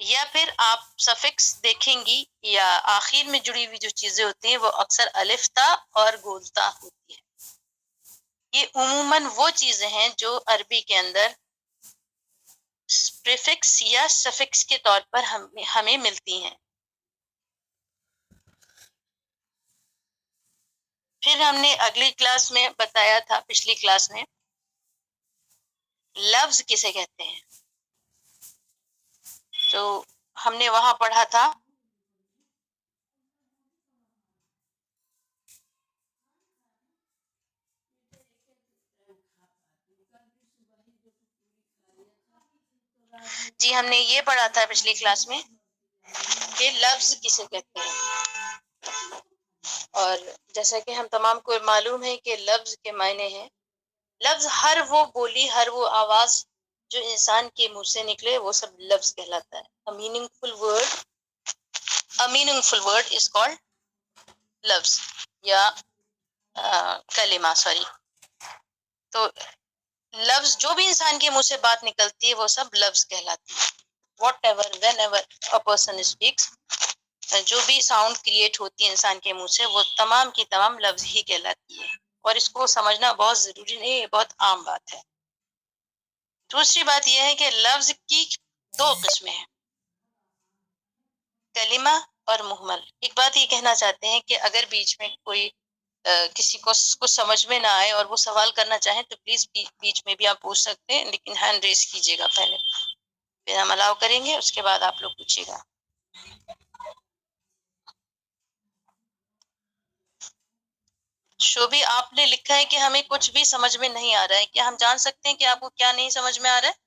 یا پھر آپ سفکس دیکھیں گی یا آخر میں جڑی ہوئی جو چیزیں ہوتی ہیں وہ اکثر الف تا اور گولتا ہوتی ہے. یہ عموماً وہ چیزیں ہیں جو عربی کے اندر پریفکس یا سفکس کے طور پر ہمیں ملتی ہیں. پھر ہم نے اگلی کلاس میں بتایا تھا، پچھلی کلاس میں، لفظ کسے کہتے ہیں. تو ہم نے وہاں پڑھا تھا جی ہم نے یہ پڑھا تھا پچھلی کلاس میں کہ لفظ کسے کہتے ہیں. اور جیسا کہ ہم تمام کو معلوم ہے کہ لفظ کے معنی ہیں، لفظ ہر وہ بولی، ہر وہ آواز جو انسان کے منہ سے نکلے وہ سب لفظ کہلاتا ہے. A meaningful word is called لفظ یا کلمہ، سوری. تو لفظ جو بھی انسان کے منہ سے بات نکلتی ہے وہ سب لفظ کہلاتی ہے. Whatever, whenever a person speaks، جو بھی ساؤنڈ کریٹ ہوتی ہے انسان کے منہ سے وہ تمام کی تمام لفظ ہی کہلاتی ہے. اور اس کو سمجھنا بہت ضروری نہیں، یہ بہت عام بات ہے. دوسری بات یہ ہے کہ لفظ کی دو قسمیں ہیں، کلمہ اور محمل. ایک بات یہ کہنا چاہتے ہیں کہ اگر بیچ میں کوئی کسی کو کچھ سمجھ میں نہ آئے اور وہ سوال کرنا چاہیں تو پلیز بیچ میں بھی آپ پوچھ سکتے ہیں، لیکن ہینڈ ریز کیجیے گا پہلے، پھر ہم الاؤ کریں گے، اس کے بعد آپ لوگ پوچھیے گا. شوبی آپ نے لکھا ہے کہ ہمیں کچھ بھی سمجھ میں نہیں آ رہا ہے. کیا ہم جان سکتے ہیں کہ آپ کو کیا نہیں سمجھ میں آ رہا ہے؟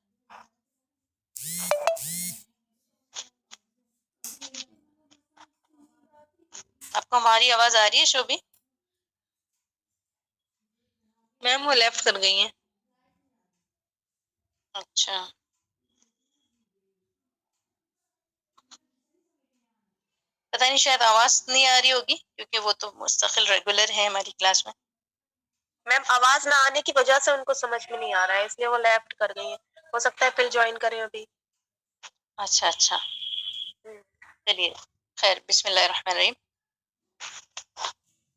آپ کو ہماری آواز آ رہی ہے شوبی؟ میم وہ لیفٹ کر گئی ہیں. اچھا، پتہ نہیں شاید آواز نہیں آ رہی ہوگی کیونکہ وہ تو مستقل ریگولر ہے ہماری کلاس میں. میم آواز نہ آنے کی وجہ سے ان کو سمجھ میں نہیں آ رہا ہے، اس لیے وہ لیفٹ کر گئی ہیں. ہو سکتا ہے پھر جوائن کریں ابھی. اچھا اچھا، چلیے خیر. بسم اللہ الرحمن الرحیم.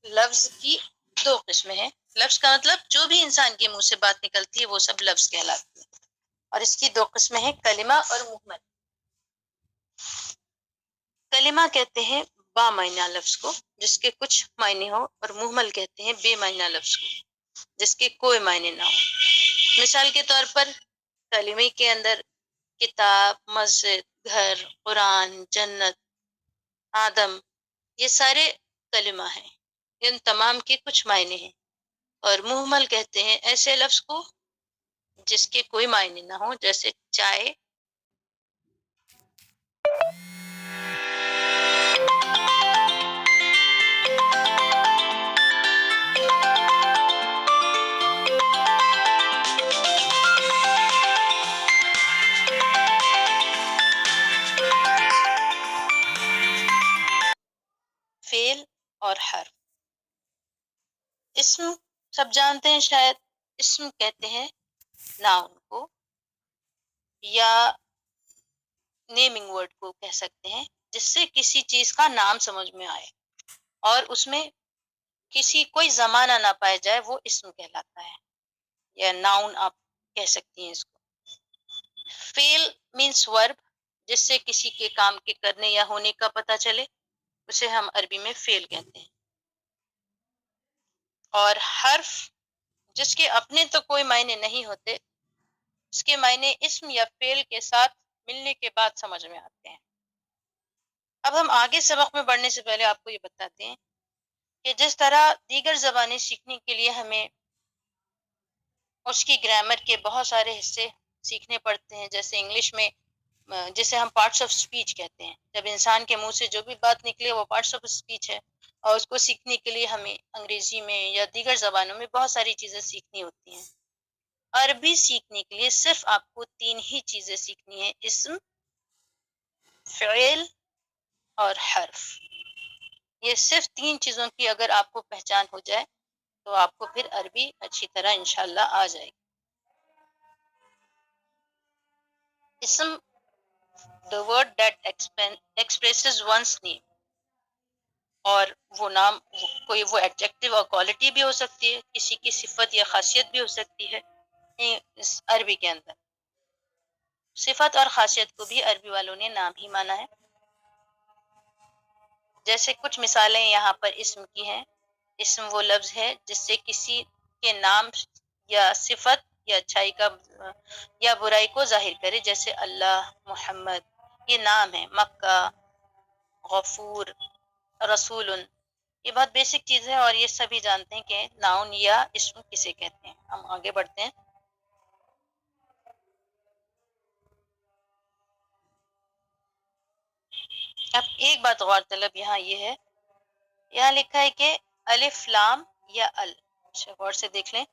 لفظ کی دو قسمیں ہیں. لفظ کا مطلب جو بھی انسان کے منہ سے بات نکلتی ہے وہ سب لفظ کہلاتی ہے. اور اس کی دو قسمیں ہیں، کلمہ اور محمل. کلمہ کہتے ہیں با معنی لفظ کو جس کے کچھ معنی ہو، اور محمل کہتے ہیں بے معنی لفظ کو جس کے کوئی معنی نہ ہو. مثال کے طور پر کلمے کے اندر کتاب، مسجد، گھر، قرآن، جنت، آدم، یہ سارے کلمہ ہیں. ان تمام کے کچھ معنی ہیں. اور محمل کہتے ہیں ایسے لفظ کو جس کے کوئی معنی نہ ہو، جیسے چائے، فعل اور حرف. اسم سب جانتے ہیں شاید. اسم کہتے ہیں ناؤن کو یا نیمنگ ورڈ کو کہہ سکتے ہیں جس سے کسی چیز کا نام سمجھ میں آئے اور اس میں کوئی زمانہ نہ پائے جائے، وہ اسم کہلاتا ہے یا ناؤن آپ کہہ سکتی ہیں اس کو. فعل مینس ورب، جس سے کسی کے کام کے کرنے یا ہونے کا پتہ چلے، اسے ہم عربی میں فعل کہتے ہیں. اور حرف جس کے اپنے تو کوئی معنی نہیں ہوتے، اس کے معنی اسم یا فعل کے ساتھ ملنے کے بعد سمجھ میں آتے ہیں. اب ہم آگے سبق میں بڑھنے سے پہلے آپ کو یہ بتاتے ہیں کہ جس طرح دیگر زبانیں سیکھنے کے لیے ہمیں اس کی گرامر کے بہت سارے حصے سیکھنے پڑتے ہیں، جیسے انگلش میں جسے ہم پارٹس آف اسپیچ کہتے ہیں. جب انسان کے منہ سے جو بھی بات نکلے وہ پارٹس آف اسپیچ ہے، اور اس کو سیکھنے کے لیے ہمیں انگریزی میں یا دیگر زبانوں میں بہت ساری چیزیں سیکھنی ہوتی ہیں. عربی سیکھنے کے لیے صرف آپ کو 3 ہی چیزیں سیکھنی ہیں، اسم، فعل اور حرف. یہ صرف 3 چیزوں کی اگر آپ کو پہچان ہو جائے تو آپ کو پھر عربی اچھی طرح انشاءاللہ آ جائے گی. اسم the word that expresses one's name. اور وہ نام کوئی وہ ایڈجیکٹو اور کوالٹی بھی ہو سکتی ہے، کسی کی صفت یا خاصیت بھی ہو سکتی ہے اس عربی کے اندر۔ صفت اور خاصیت کو بھی عربی والوں نے نام ہی مانا ہے۔ جیسے کچھ مثالیں یہاں پر اسم کی ہیں۔ اسم وہ لفظ ہے جس سے کسی کے نام یا صفت یا اچھائی کا یا برائی کو ظاہر کرے، جیسے اللہ، محمد، یہ نام ہے۔ مکہ، غفور، رسول، یہ بہت بیسک چیز ہے اور یہ سبھی جانتے ہیں کہ ناؤن یا اسم کسے کہتے ہیں۔ ہم آگے بڑھتے ہیں۔ اب ایک بات غور طلب یہاں یہ ہے، یہاں لکھا ہے کہ الف لام یا ال، غور سے دیکھ لیں،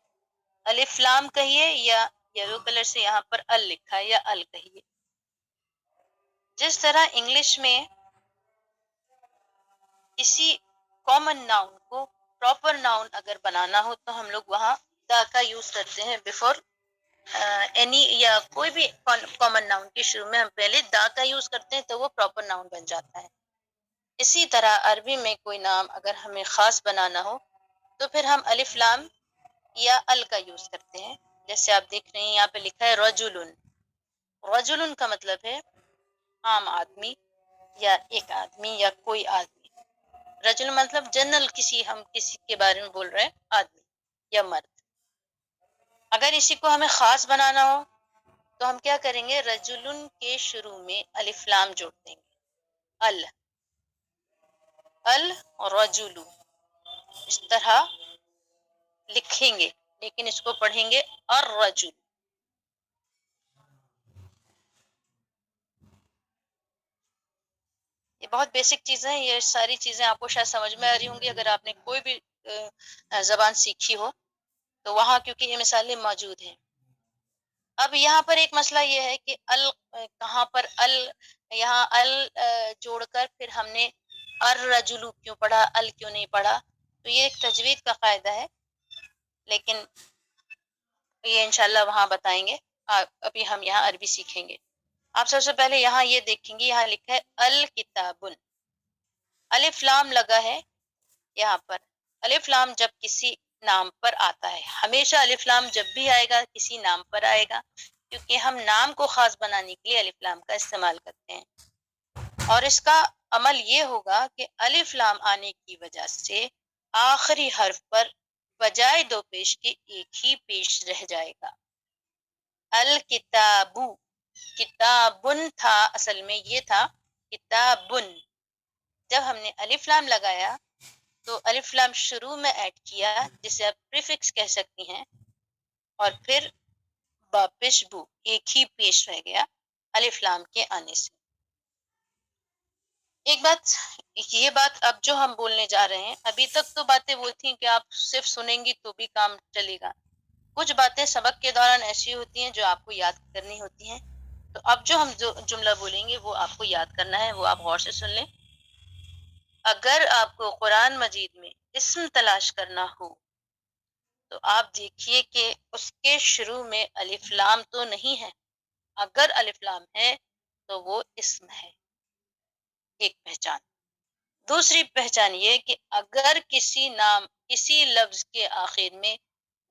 الف لام کہیے یا یلو کلر سے یہاں پر ال لکھا ہے یا ال کہیے۔ جس طرح انگلش میں کسی کامن ناؤن کو پراپر ناؤن اگر بنانا ہو تو ہم لوگ وہاں دا کا یوز کرتے ہیں بیفور اینی، یا کوئی بھی کامن ناؤن کے شروع میں ہم پہلے دا کا یوز کرتے ہیں تو وہ پراپر ناؤن بن جاتا ہے۔ اسی طرح عربی میں کوئی نام اگر ہمیں خاص بنانا ہو تو پھر ہم الف لام یا ال کا یوز کرتے ہیں۔ جیسے آپ دیکھ رہے ہیں یہاں پہ لکھا ہے رجلن، رجلن کا مطلب ہے عام آدمی یا ایک آدمی یا کوئی آدمی۔ رجل مطلب جنرل ہم کسی کے بارے میں بول رہے ہیں، آدمی یا مرد۔ اگر اسی کو ہمیں خاص بنانا ہو تو ہم کیا کریں گے، رجلن کے شروع میں الف لام جوڑ دیں گے، الرجل، اس طرح لکھیں گے لیکن اس کو پڑھیں گے الرجل۔ یہ بہت بیسک چیزیں ہیں، یہ ساری چیزیں آپ کو شاید سمجھ میں آ رہی ہوں گی اگر آپ نے کوئی بھی زبان سیکھی ہو تو وہاں، کیونکہ یہ مثالیں موجود ہیں۔ اب یہاں پر ایک مسئلہ یہ ہے کہ کہاں پر یہاں جوڑ کر پھر ہم نے الرجل کیوں پڑھا، کیوں نہیں پڑھا؟ تو یہ ایک تجوید کا قاعدہ ہے، لیکن یہ انشاءاللہ وہاں بتائیں گے، ابھی ہم یہاں عربی سیکھیں گے۔ آپ سب سے پہلے یہاں یہ دیکھیں گے، یہاں لکھا ہے الکتابن، الف لام لگا ہے یہاں پر۔ الف لام جب کسی نام پر آتا ہے، ہمیشہ الف لام جب بھی آئے گا کسی نام پر آئے گا، کیونکہ ہم نام کو خاص بنانے کے لیے الف لام کا استعمال کرتے ہیں۔ اور اس کا عمل یہ ہوگا کہ الف لام آنے کی وجہ سے آخری حرف پر بجائے دو پیش کے ایک ہی پیش رہ جائے گا۔ الکتابو، کتابن تھا، اصل میں یہ تھا کتابن۔ جب ہم نے الف لام لگایا تو الف لام شروع میں ایڈ کیا، جسے آپ پریفکس کہہ سکتی ہیں، اور پھر با پیش بو، ایک ہی پیش رہ گیا الف لام کے آنے سے۔ ایک بات، یہ بات اب جو ہم بولنے جا رہے ہیں، ابھی تک تو باتیں وہ تھیں کہ آپ صرف سنیں گی تو بھی کام چلے گا، کچھ باتیں سبق کے دوران ایسی ہوتی ہیں جو آپ کو یاد کرنی ہوتی ہیں۔ تو اب جو ہم جملہ بولیں گے وہ آپ کو یاد کرنا ہے، وہ آپ غور سے سن لیں۔ اگر آپ کو قرآن مجید میں اسم تلاش کرنا ہو تو آپ دیکھیے کہ اس کے شروع میں الف لام تو نہیں ہے، اگر الف لام ہے تو وہ اسم ہے، ایک پہچان۔ دوسری پہچان یہ کہ اگر کسی نام، کسی لفظ کے آخر میں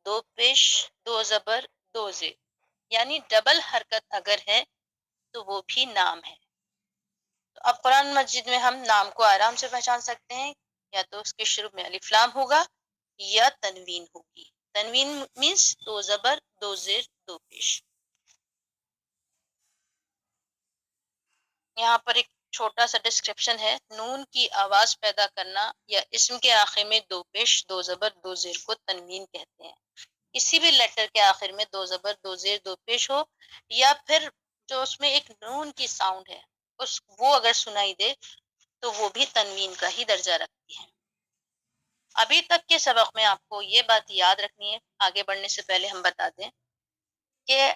دو پیش، دو زبر، دو زیر، یعنی ڈبل حرکت اگر ہے تو وہ بھی نام ہے۔ تو اب قرآن مجید میں ہم نام کو آرام سے پہچان سکتے ہیں، یا تو اس کے شروع میں الف لام ہوگا یا تنوین ہوگی۔ تنوین مینس دو زبر، دو زیر، دو پیش۔ یہاں پر ایک چھوٹا سا ڈسکرپشن ہے، نون کی آواز پیدا کرنا یا اسم کے آخر میں دو پیش، دو زبر، دو زیر کو تنوین کہتے ہیں۔ کسی بھی لیٹر کے آخر میں دو زبر، دو زیر، دو پیش ہو، یا پھر جو اس میں ایک نون کی ساؤنڈ ہے وہ اگر سنائی دے تو وہ بھی تنوین کا ہی درجہ رکھتی ہے۔ ابھی تک کے سبق میں آپ کو یہ بات یاد رکھنی ہے، آگے بڑھنے سے پہلے ہم بتا دیں کہ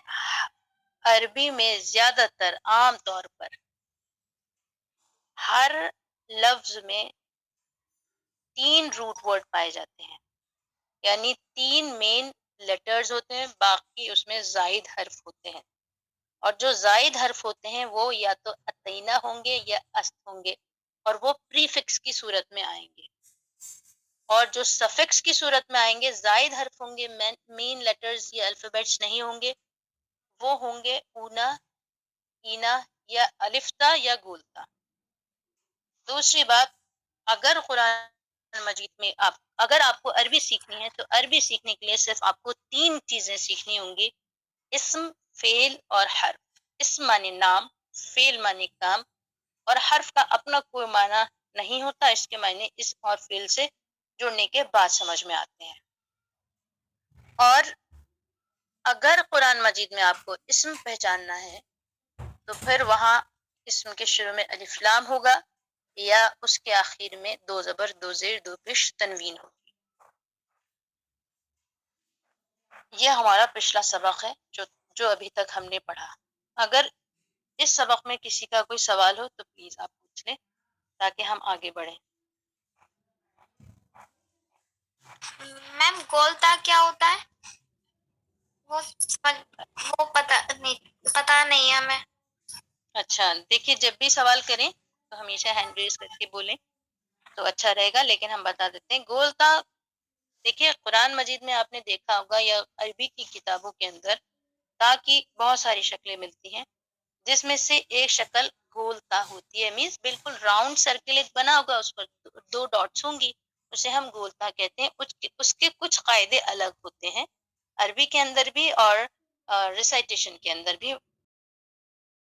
عربی میں زیادہ تر عام طور پر ہر لفظ میں 3 روٹ ورڈ پائے جاتے ہیں، یعنی 3 مین لیٹرز ہوتے ہیں، باقی اس میں زائد حرف ہوتے ہیں۔ اور جو زائد حرف ہوتے ہیں وہ یا تو اتینا ہوں گے یا است ہوں گے، اور وہ پریفکس کی صورت میں آئیں گے، اور جو سفکس کی صورت میں آئیں گے زائد حرف ہوں گے، مین لیٹرز یا الفابیٹس نہیں ہوں گے، وہ ہوں گے اونا، اینا یا الفتا یا گولتا۔ دوسری بات، اگر قرآن مجید میں اگر آپ کو عربی سیکھنی ہے تو عربی سیکھنے کے لیے صرف آپ کو 3 چیزیں سیکھنی ہوں گی: اسم، فعل اور حرف۔ اسم معنی نام، فعل معنی کام، اور حرف کا اپنا کوئی معنی نہیں ہوتا، اس کے معنی اسم اور فعل سے جڑنے کے بعد سمجھ میں آتے ہیں۔ اور اگر قرآن مجید میں آپ کو اسم پہچاننا ہے تو پھر وہاں اسم کے شروع میں الف لام ہوگا یا اس کے آخر میں 2 زبر 2 زیر 2 پیش تنوین ہوگی۔ یہ ہمارا پچھلا سبق ہے جو ابھی تک ہم نے پڑھا۔ اگر اس سبق میں کسی کا کوئی سوال ہو تو پلیز آپ پوچھ لیں تاکہ ہم آگے بڑھیں۔ میم گولتا کیا ہوتا ہے؟ وہ پتا نہیں ہے ہمیں۔ اچھا دیکھیے، جب بھی سوال کریں تو ہمیشہ ہینڈ ریز کر کے بولیں تو اچھا رہے گا، لیکن ہم بتا دیتے ہیں۔ گولتا، دیکھیے قرآن مجید میں آپ نے دیکھا ہوگا یا عربی کی کتابوں کے اندر تا کی بہت ساری شکلیں ملتی ہیں، جس میں سے ایک شکل گولتا ہوتی ہے، مینس بالکل راؤنڈ سرکل ایک بنا ہوگا، اس پر 2 ڈاٹس ہوں گی، اسے ہم گولتا کہتے ہیں۔ اس کے کچھ قاعدے الگ ہوتے ہیں عربی کے اندر بھی اور ریسائٹیشن کے اندر بھی،